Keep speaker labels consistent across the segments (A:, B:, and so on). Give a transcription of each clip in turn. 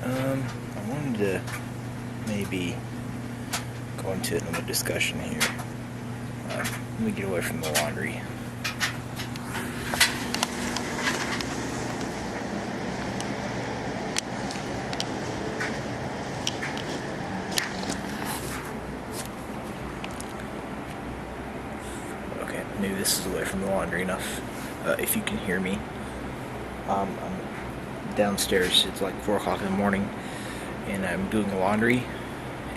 A: I wanted to maybe go into another discussion here. Let me get away from the laundry. Okay, maybe this is away from the laundry enough. If you can hear me. I'm downstairs. It's like 4 o'clock in the morning, and I'm doing the laundry,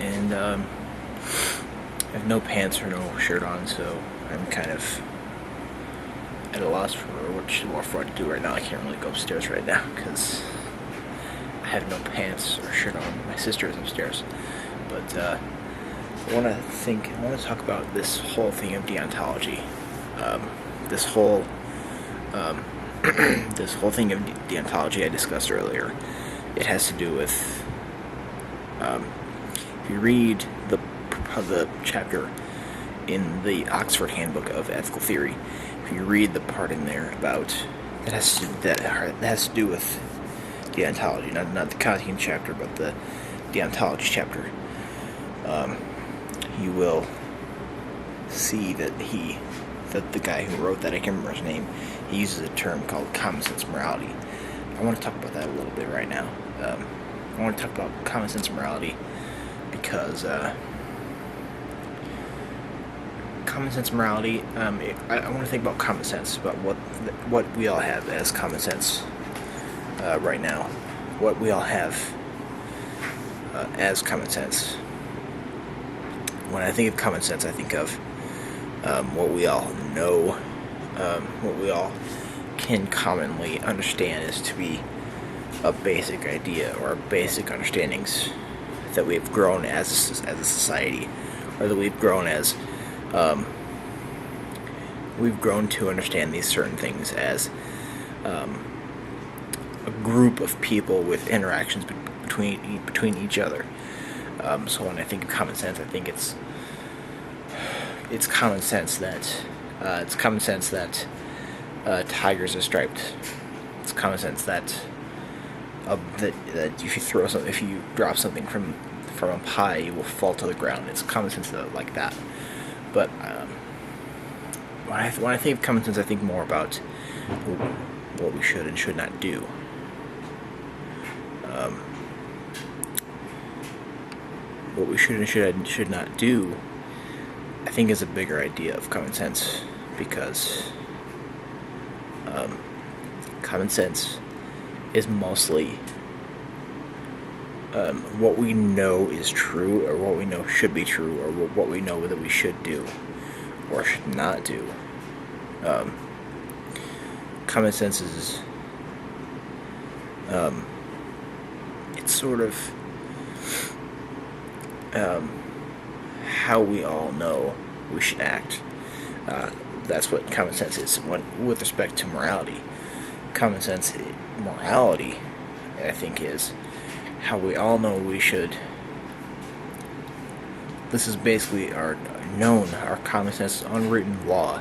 A: and I have no pants or no shirt on, so I'm kind of at a loss for what to do right now. I can't really go upstairs right now because I have no pants or shirt on. My sister is upstairs, but I want to talk about this whole thing of deontology. This whole this whole thing of deontology I discussed earlier. It has to do with if you read the chapter in the Oxford Handbook of Ethical Theory, if you read the part in there about that has to do with deontology, not the Kantian chapter, but the deontology chapter, you will see that the guy who wrote that, I can't remember his name, he uses a term called common sense morality. I want to talk about that a little bit right now. I want to talk about common sense morality because common sense morality, I want to think about common sense, about what we all have as common sense right now. What we all have as common sense. When I think of common sense, I think of what we all know, what we all can commonly understand is to be a basic idea or basic understandings that we've grown as a society, or that we've grown to understand these certain things as a group of people with interactions between each other. So when I think of common sense, I think it's common sense that tigers are striped. It's common sense that if you drop something from a pie, it will fall to the ground. It's common sense like that. But when I think of common sense, I think more about what we should and should not do. What we should and should not do, I think, is a bigger idea of common sense, because common sense is mostly what we know is true, or what we know should be true, or what we know that we should do or should not do. Common sense is it's sort of how we all know we should act. That's what common sense is. With respect to morality, morality, I think, is how we all know we should. This is basically our common sense, unwritten law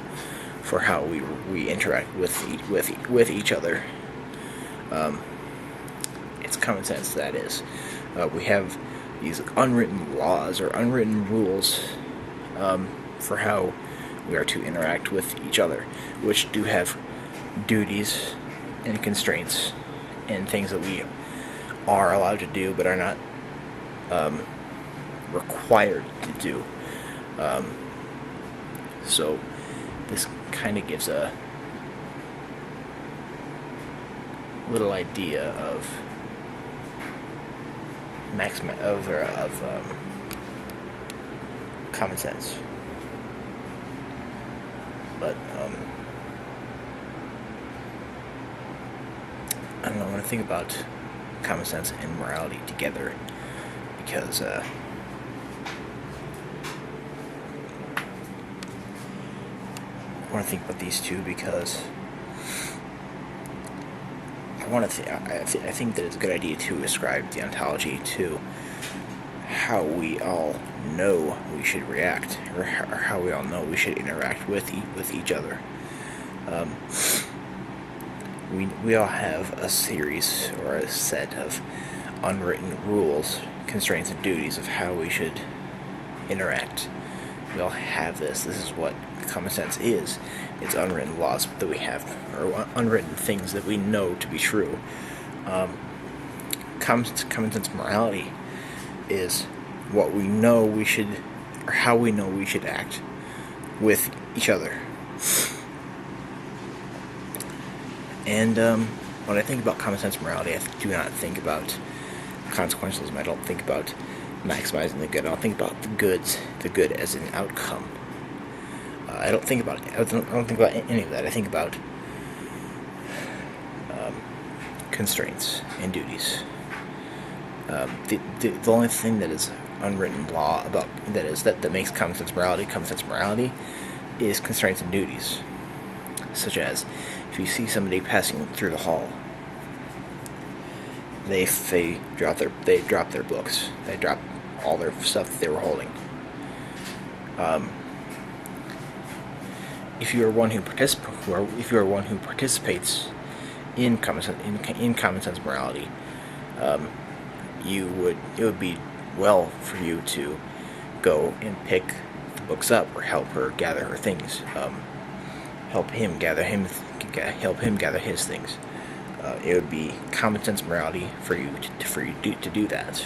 A: for how we interact with each other. It's common sense, that is. We have these unwritten laws or unwritten rules for how we are to interact with each other, which do have duties and constraints and things that we are allowed to do but are not required to do. So this kind of gives a little idea of common sense. But I don't know, when I think about common sense and morality together, because I want to think about these two, because I think that it's a good idea to ascribe deontology to how we all know we should react, or how we all know we should interact with each other. We all have a series or a set of unwritten rules, constraints, and duties of how we should interact. We all have this. This is what common sense is. It's unwritten laws that we have, or unwritten things that we know to be true. Common sense morality is what we know we should, or how we know we should act with each other. And when I think about common sense morality, I do not think about consequentialism. I don't think about maximizing the good. I don't think about the good as an outcome. I don't think about any of that. I think about constraints and duties. The only thing that is unwritten law about that makes common sense morality is constraints and duties, such as if you see somebody passing through the hall, they drop their books, they drop all their stuff that they were holding. If you are one who participates in common sense morality, it would be well for you to go and pick the books up, or help her gather her things, help him gather his things. It would be common sense morality for you to do that.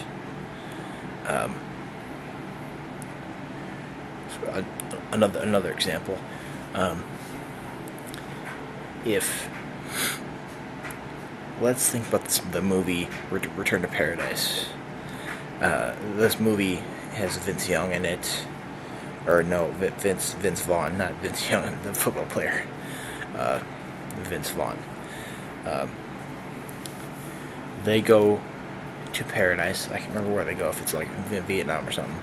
A: Another example. If let's think about the movie Return to Paradise. This movie has Vince Young in it, or no, Vince Vaughn, not Vince Young, the football player. Vince Vaughn. They go to paradise. I can't remember where they go, if it's like Vietnam or something.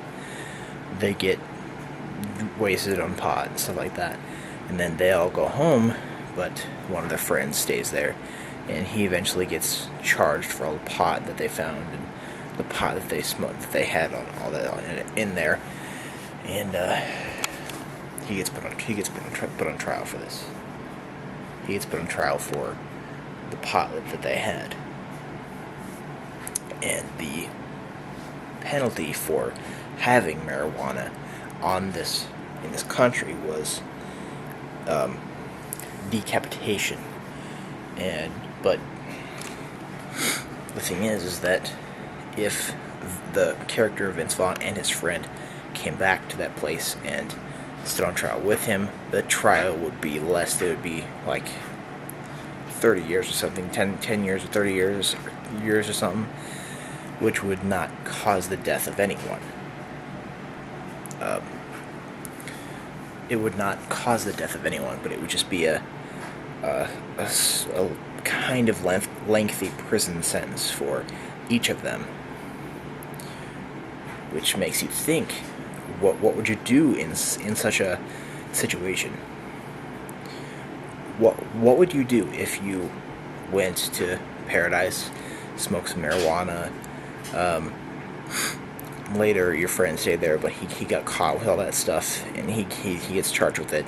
A: They get wasted on pot and stuff like that, and then they all go home, but one of their friends stays there, and he eventually gets charged for all the pot that they found and the pot that they smoked, that they had on all that in there, and he gets put on trial for this. He gets put on trial for the pot that they had, and the penalty for having marijuana in this country was decapitation. But the thing is that if the character of Vince Vaughn and his friend came back to that place and stood on trial with him, the trial would be less. It would be like 30 years or something, 10 years or 30 years or something, which would not cause the death of anyone. It would not cause the death of anyone, but it would just be a kind of lengthy prison sentence for each of them, which makes you think, what would you do in such a situation? What would you do if you went to paradise, smoked some marijuana, later your friend stayed there, but he got caught with all that stuff, and he gets charged with it,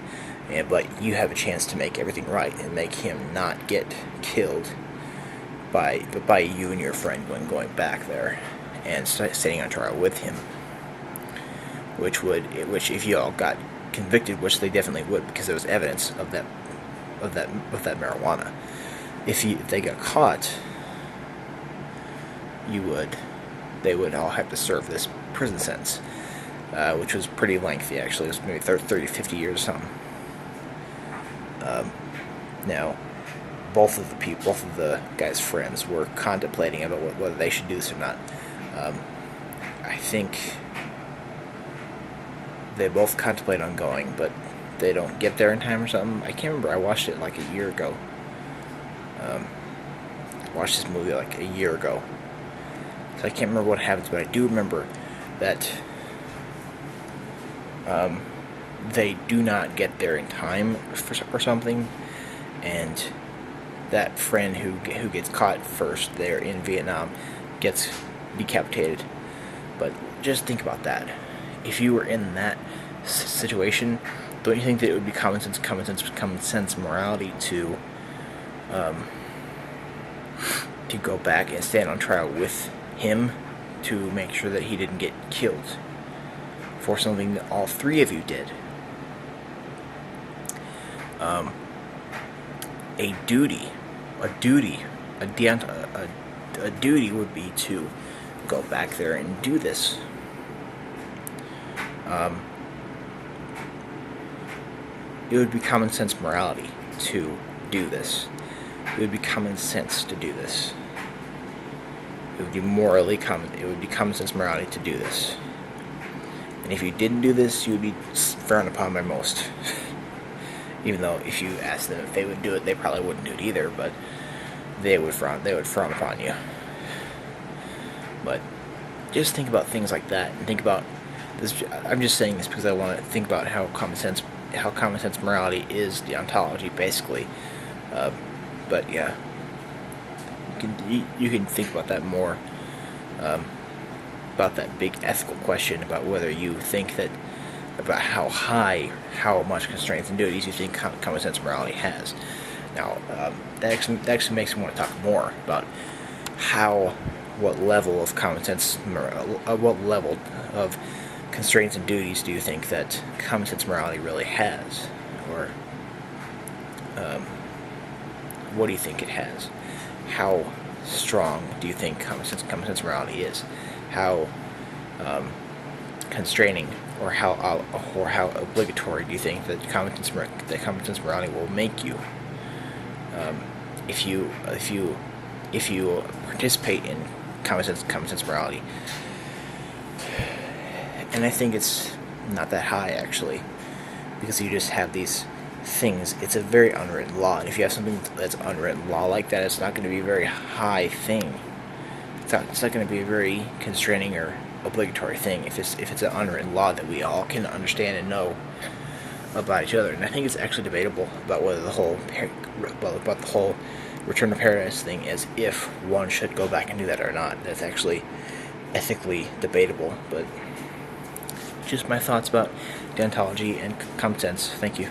A: but you have a chance to make everything right and make him not get killed by you and your friend going back there and staying on trial with him, which if you all got convicted, which they definitely would, because there was evidence of that marijuana. If they got caught, they would all have to serve this prison sentence, which was pretty lengthy, actually. It was maybe 30, 50 years or something. Now, both of the guys' friends were contemplating about whether they should do this or not. I think they both contemplate on going, but they don't get there in time or something. I can't remember. I watched it like a year ago. Watched this movie like a year ago. So I can't remember what happens, but I do remember that they do not get there in time for something, and that friend who gets caught first there in Vietnam gets decapitated. But just think about that. If you were in that situation, don't you think that it would be common sense morality to go back and stand on trial with him to make sure that he didn't get killed for something that all three of you did. A duty would be to go back there and do this. It would be common sense morality to do this. It would be common sense to do this. It would be morally common. It would be common sense morality to do this. And if you didn't do this, you would be frowned upon by most. Even though if you asked them if they would do it, they probably wouldn't do it either. But they would frown upon you. But just think about things like that, and think about this. I'm just saying this because I want to think about how common sense morality is deontology, basically. But yeah, you can think about that more. About that big ethical question about whether you think that, about how much constraints and duties you think common sense morality has. Now, that actually makes me want to talk more about what level of common sense, what level of constraints and duties do you think that common sense morality really has, or what do you think it has? How strong do you think common sense morality is? How constraining or how obligatory do you think that common sense morality will make you? If you participate in common sense morality, and I think it's not that high actually, because you just have these things. It's a very unwritten law, and if you have something that's unwritten law like that, it's not going to be a very high thing. It's not going to be a very constraining or obligatory thing if it's an unwritten law that we all can understand and know about each other. And I think it's actually debatable about whether the whole return to paradise thing, as if one should go back and do that or not. That's actually ethically debatable, but just my thoughts about deontology and common sense. Thank you.